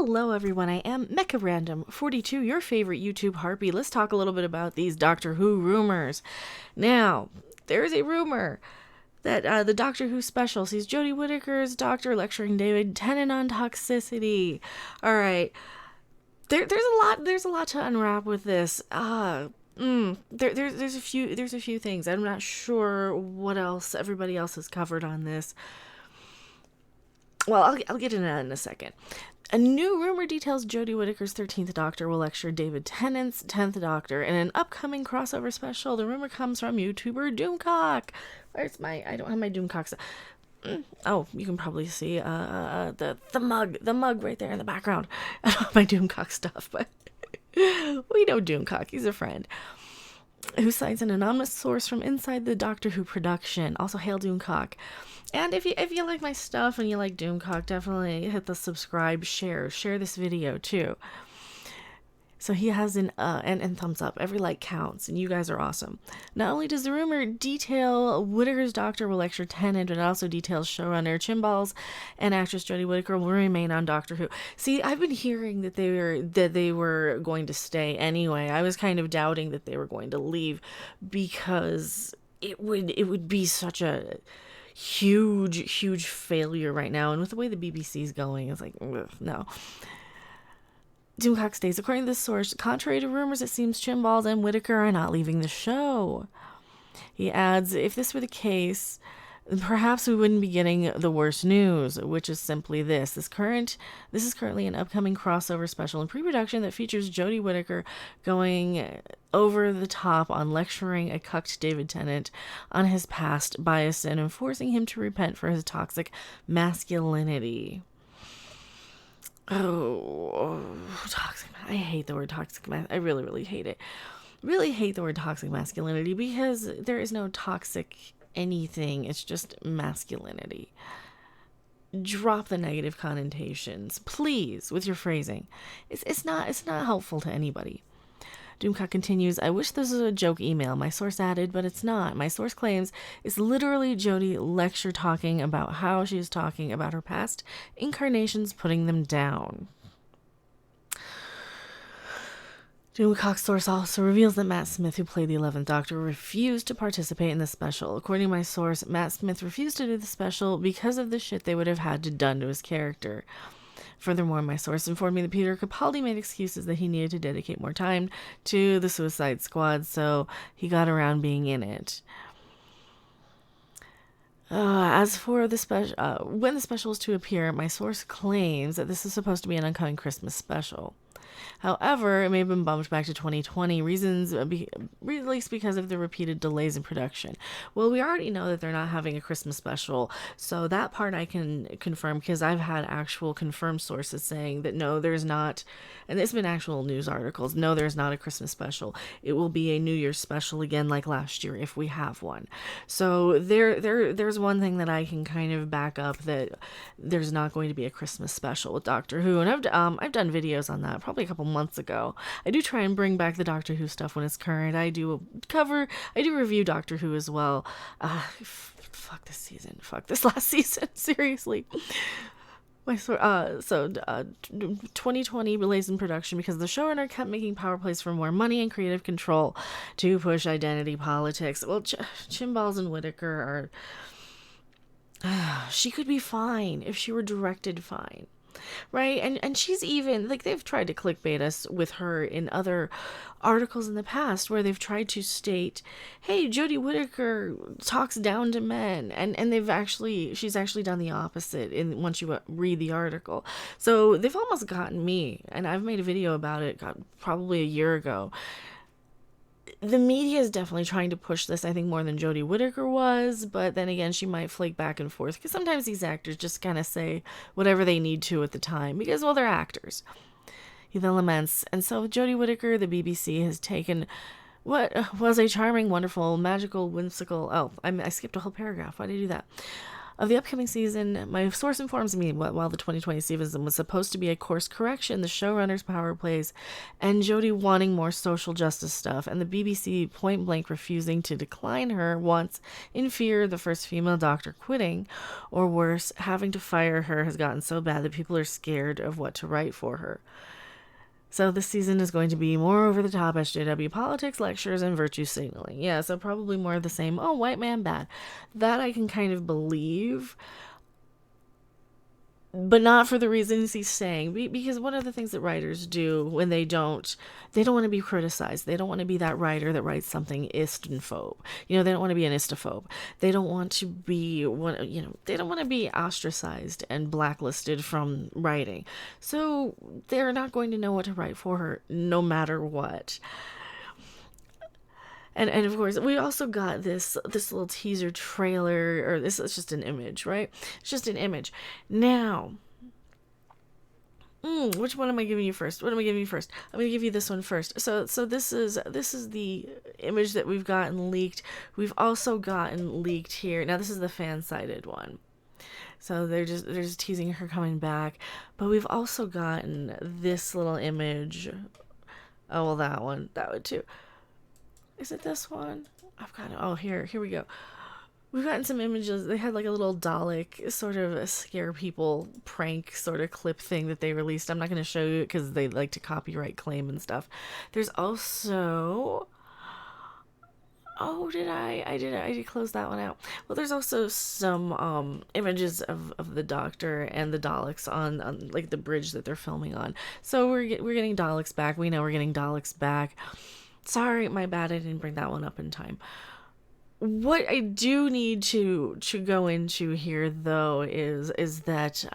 Hello everyone, I am Mecha Random 42, your favorite YouTube harpy. Let's talk a little bit about these Doctor Who rumors. Now, there is a rumor that the Doctor Who special sees Jodie Whittaker's doctor lecturing David Tennant on toxicity. All right, there's a lot to unwrap with this. There's a few things. I'm not sure what else everybody else has covered on this. Well, I'll get into that in a second. A new rumor details Jodie Whittaker's 13th Doctor will lecture David Tennant's 10th Doctor in an upcoming crossover special. The rumor comes from YouTuber Doomcock. I don't have my Doomcock stuff. Oh, you can probably see the mug right there in the background. I don't have my Doomcock stuff, but we know Doomcock. He's a friend who cites an anonymous source from inside the Doctor Who production. Also, hail Doomcock. And if you like my stuff and you like Doomcock, definitely hit the subscribe, share this video too. So he has and thumbs up. Every like counts, and you guys are awesome. Not only does the rumor detail Whittaker's doctor will lecture Tennant, but it also details showrunner Chimballs and actress Jodie Whittaker will remain on Doctor Who. See, I've been hearing that they were going to stay anyway. I was kind of doubting that they were going to leave because it would be such a huge failure right now, and with the way the BBC's going, it's like, no. Doomcock states, according to this source, contrary to rumors, it seems Chimballs and Whittaker are not leaving the show. He adds, if this were the case, perhaps we wouldn't be getting the worst news, which is simply this. This is currently an upcoming crossover special in pre-production that features Jodie Whittaker going over the top on lecturing a cucked David Tennant on his past bias and forcing him to repent for his toxic masculinity. Oh, toxic. I hate the word toxic. I really hate it. Really hate the word toxic masculinity because there is no toxic anything. It's just masculinity. Drop the negative connotations, please, with your phrasing. It's not helpful to anybody. Doomcock continues, I wish this was a joke email. My source added, but it's not. My source claims it's literally Jodie lecture talking about how she is talking about her past incarnations, putting them down. Doomcock's source also reveals that Matt Smith, who played the 11th Doctor, refused to participate in the special. According to my source, Matt Smith refused to do the special because of the shit they would have had to done to his character. Furthermore, my source informed me that Peter Capaldi made excuses that he needed to dedicate more time to the Suicide Squad, so he got around being in it. As for the special, when the special is to appear, my source claims that this is supposed to be an upcoming Christmas special. However, it may have been bumped back to 2020, reasons at least because of the repeated delays in production. Well, we already know that they're not having a Christmas special, so that part I can confirm because I've had actual confirmed sources saying that no, there's not, and there's been actual news articles, no, there's not a Christmas special. It will be a New Year's special again like last year if we have one. So there's one thing that I can kind of back up that there's not going to be a Christmas special with Doctor Who, and I've done videos on that probably a couple months ago. I do try and bring back the Doctor Who stuff when it's current. I do review Doctor Who as well. Fuck this season. Fuck this last season. Seriously. 2020 delays in production because the showrunner kept making power plays for more money and creative control to push identity politics. Well, Chimballs and Whittaker are... she could be fine if she were directed fine. Right? And she's even, like, they've tried to clickbait us with her in other articles in the past where they've tried to state, hey, Jodie Whittaker talks down to men, and she's actually done the opposite once you read the article. So they've almost gotten me, and I've made a video about it probably a year ago. The media is definitely trying to push this, I think, more than Jodie Whittaker was, but then again, she might flake back and forth, because sometimes these actors just kind of say whatever they need to at the time, because, well, they're actors. He then laments, and so with Jodie Whittaker, the BBC has taken what was a charming, wonderful, magical, whimsical... Oh, I skipped a whole paragraph. Why did I do that? of the upcoming season. My source informs me while the 2020 season was supposed to be a course correction, the showrunners' power plays, and Jodie wanting more social justice stuff, and the BBC point blank refusing to decline her once, in fear the first female doctor quitting, or worse, having to fire her has gotten so bad that people are scared of what to write for her. So this season is going to be more over the top SJW politics, lectures, and virtue signaling. Yeah, so probably more of the same, oh, white man bad. That I can kind of believe, but not for the reasons he's saying. Because one of the things that writers do when they don't want to be criticized. They don't want to be that writer that writes something istophobe. They don't want to be an istophobe. They don't want to be, they don't want to be ostracized and blacklisted from writing. So they're not going to know what to write for her no matter what. And of course, we also got this little teaser trailer, or this is just an image, right? It's just an image. Now, which one am I giving you first? I'm going to give you this one first. So this is the image that we've gotten leaked. We've also gotten leaked here. Now, this is the fan-sided one. So they're just teasing her coming back. But we've also gotten this little image. Oh, well, that one too. Is it this one? I've got it. Oh, here we go. We've gotten some images. They had like a little Dalek sort of a scare people prank sort of clip thing that they released. I'm not going to show you it because they like to copyright claim and stuff. There's also... Oh, I did close that one out. Well, there's also some images of the Doctor and the Daleks on like the bridge that they're filming on. So we're getting Daleks back. We know we're getting Daleks back. Sorry, my bad, I didn't bring that one up in time. What I do need to go into here, though, is that,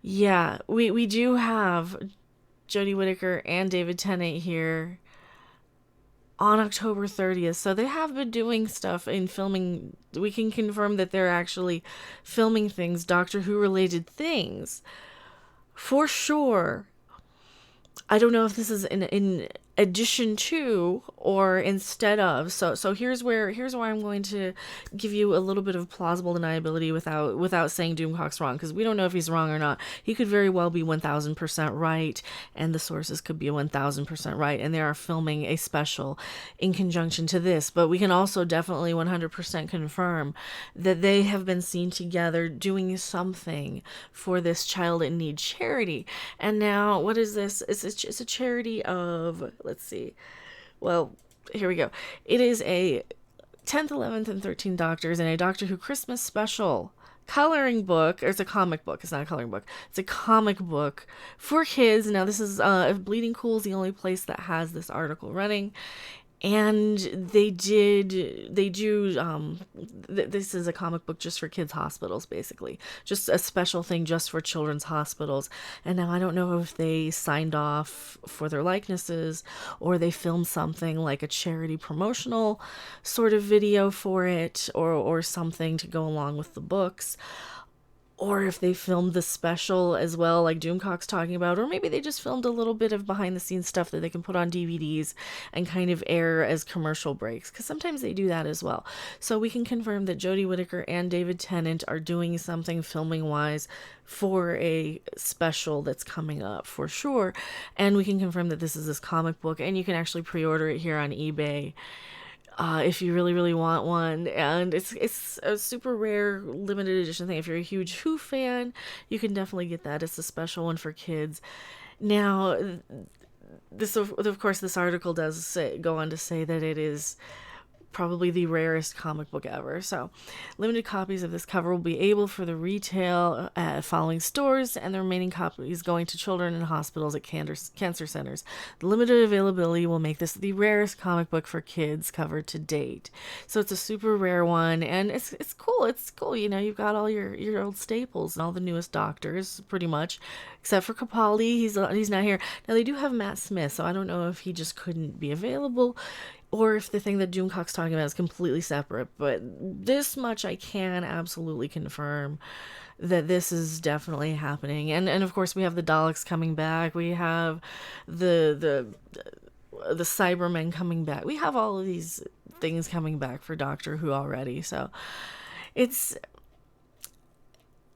we do have Jodie Whittaker and David Tennant here on October 30th. So they have been doing stuff in filming. We can confirm that they're actually filming things, Doctor Who-related things, for sure. I don't know if this is in addition to or instead of. So here's where I'm going to give you a little bit of plausible deniability without saying Doomcock's wrong, because we don't know if he's wrong or not. He could very well be 1000% right, and the sources could be 1000% right, and they are filming a special in conjunction to this. But we can also definitely 100% confirm that they have been seen together doing something for this child in need charity. And now, what is this? It's a charity of, let's see. Well, here we go. It is a 10th, 11th, and 13th Doctors and a Doctor Who Christmas special coloring book. Or it's a comic book. It's not a coloring book. It's a comic book for kids. Now, this is Bleeding Cool is the only place that has this article running. And this is a comic book just for kids' hospitals, basically. Just a special thing just for children's hospitals. And now I don't know if they signed off for their likenesses or they filmed something like a charity promotional sort of video for it or something to go along with the books. Or if they filmed the special as well, like Doomcock's talking about, or maybe they just filmed a little bit of behind-the-scenes stuff that they can put on DVDs and kind of air as commercial breaks, because sometimes they do that as well. So we can confirm that Jodie Whittaker and David Tennant are doing something filming-wise for a special that's coming up for sure, and we can confirm that this is this comic book, and you can actually pre-order it here on eBay. If you really, really want one. And it's a super rare limited edition thing. If you're a huge Who fan, you can definitely get that. It's a special one for kids. Now, this, of course, this article does go on to say that it is probably the rarest comic book ever. So limited copies of this cover will be able for the retail following stores, and the remaining copies going to children in hospitals at cancer centers. The limited availability will make this the rarest comic book for kids cover to date. So it's a super rare one, and it's cool. It's cool. You've got all your old staples and all the newest Doctors, pretty much, except for Capaldi. He's not here. Now, they do have Matt Smith, so I don't know if he just couldn't be available, or if the thing that Doomcock's talking about is completely separate. But this much I can absolutely confirm, that this is definitely happening. And of course, we have the Daleks coming back. We have the Cybermen coming back. We have all of these things coming back for Doctor Who already. So it's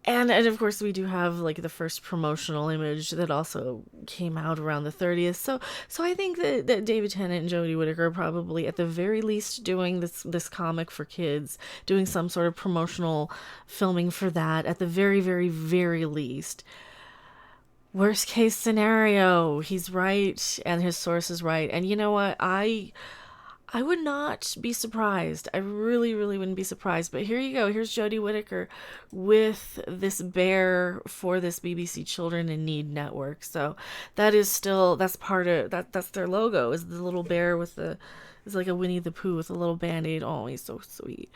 And of course we do have like the first promotional image that also came out around the 30th. So I think that David Tennant and Jodie Whittaker are probably at the very least doing this comic for kids, doing some sort of promotional filming for that at the very, very, very least. Worst case scenario, he's right and his source is right. And you know what? I would not be surprised. I really, really wouldn't be surprised. But here you go. Here's Jodie Whittaker with this bear for this BBC Children in Need network. So that's part of that. That's their logo, is the little bear with it's like a Winnie the Pooh with a little band-aid. Oh, he's so sweet.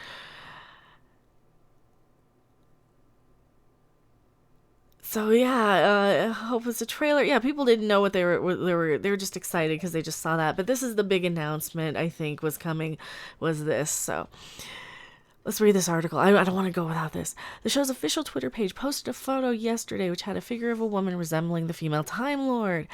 So yeah, I hope it's a trailer. Yeah, people didn't know what they were just excited because they just saw that. But this is the big announcement I think was coming, was this. So let's read this article. I don't want to go without this. The show's official Twitter page posted a photo yesterday which had a figure of a woman resembling the female Time Lord.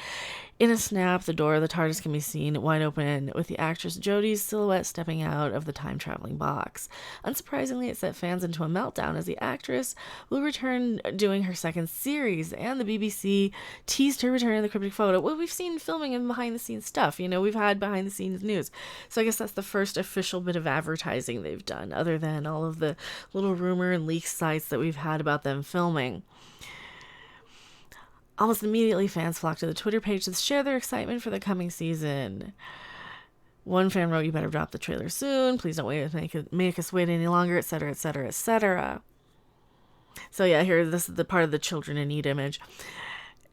In a snap, the door of the TARDIS can be seen wide open, with the actress Jodie's silhouette stepping out of the time-traveling box. Unsurprisingly, it set fans into a meltdown as the actress will return doing her second series, and the BBC teased her return in the cryptic photo. Well, we've seen filming and behind-the-scenes stuff. We've had behind-the-scenes news. So I guess that's the first official bit of advertising they've done, other than all of the little rumor and leak sites that we've had about them filming. Almost immediately, fans flocked to the Twitter page to share their excitement for the coming season. One fan wrote, "You better drop the trailer soon. Please don't wait to make us wait any longer," etc., etc., etc. So yeah, here, this is the part of the Children in Need image.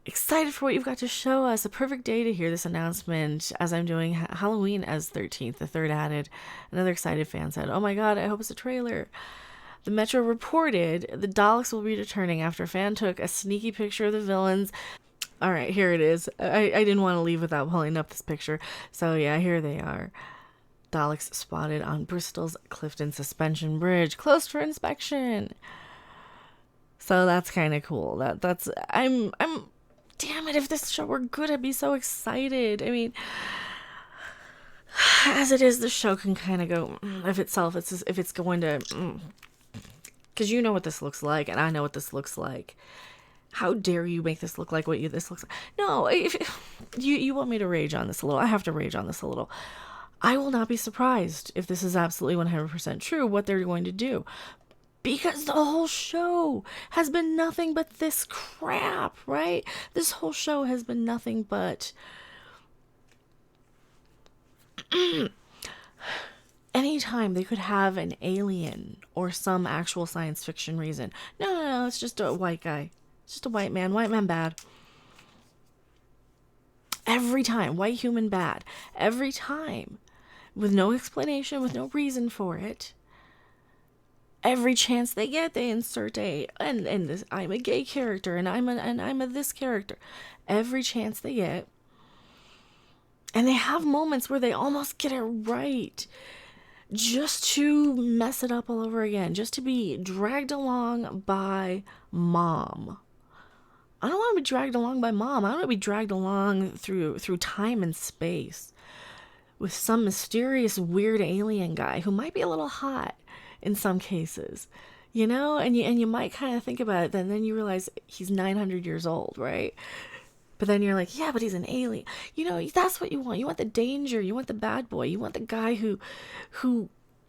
Excited for what you've got to show us. A perfect day to hear this announcement as I'm doing Halloween as 13th, the third added. Another excited fan said, "Oh my god, I hope it's a trailer." The Metro reported the Daleks will be returning after a fan took a sneaky picture of the villains. All right, here it is. I didn't want to leave without pulling up this picture. So yeah, here they are. Daleks spotted on Bristol's Clifton Suspension Bridge, closed for inspection. So that's kind of cool. I'm damn it, if this show were good, I'd be so excited. I mean, as it is, the show can kind of go if it's going to, because you know what this looks like, and I know what this looks like. How dare you make this look like this looks like? No, if you want me to rage on this a little, I have to rage on this a little. I will not be surprised if this is absolutely 100% true, what they're going to do. Because the whole show has been nothing but this crap, right? This whole show has been nothing but anytime they could have an alien or some actual science fiction reason. No, it's just a white guy. It's just a white man bad. Every time, white human bad. Every time, with no explanation, with no reason for it. Every chance they get, they insert and this, I'm a gay character, and I'm a this character. Every chance they get, and they have moments where they almost get it right, just to mess it up all over again, just to be dragged along by mom. I don't want to be dragged along by mom. I want to be dragged along through time and space with some mysterious weird alien guy who might be a little hot in some cases, and you might kind of think about it, and then you realize he's 900 years old, right? But then you're like, yeah, but he's an alien. That's what you want. You want the danger. You want the bad boy. You want the guy who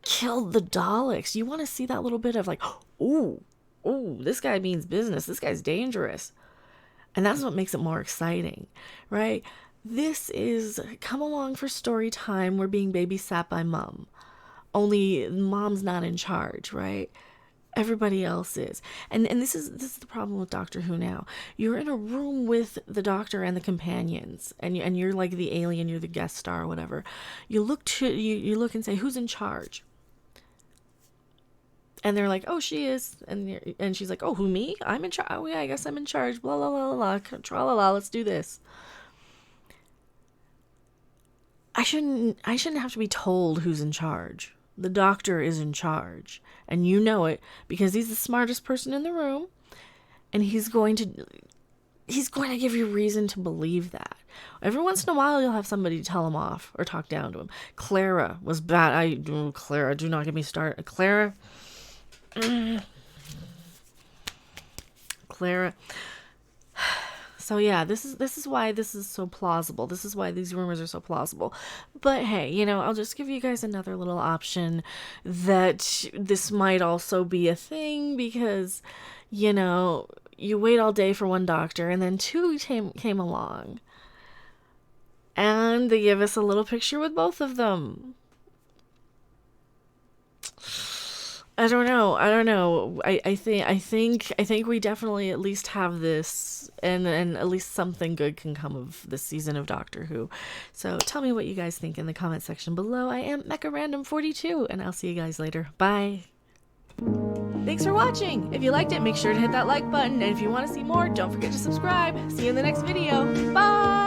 killed the Daleks. You want to see that little bit of like, ooh, this guy means business. This guy's dangerous. And that's what makes it more exciting, right? This is come along for story time. We're being babysat by mom. Only mom's not in charge, right? Everybody else is. And this is the problem with Doctor Who now. You're in a room with the Doctor and the companions, and you're like the alien, you're the guest star or whatever. You look and say, who's in charge? And they're like, oh, she is. And she's like, oh, who, me? I'm in charge. Oh, yeah, I guess I'm in charge. Blah, blah, blah, blah, blah. Tra-la-la, let's do this. I shouldn't have to be told who's in charge. The Doctor is in charge. And you know it because he's the smartest person in the room. And he's going to give you reason to believe that. Every once in a while, you'll have somebody tell him off or talk down to him. Clara was bad. Clara, do not get me started. Clara. Clara. So yeah, this is why this is so plausible. This is why these rumors are so plausible. But hey, you know, I'll just give you guys another little option that this might also be a thing, because, you know, you wait all day for one doctor and then two came along. And they give us a little picture with both of them. I don't know. I think we definitely at least have this, and at least something good can come of this season of Doctor Who. So tell me what you guys think in the comment section below. I am Mecha Random 42, and I'll see you guys later. Bye. Thanks for watching. If you liked it, make sure to hit that like button, and if you want to see more, don't forget to subscribe. See you in the next video. Bye.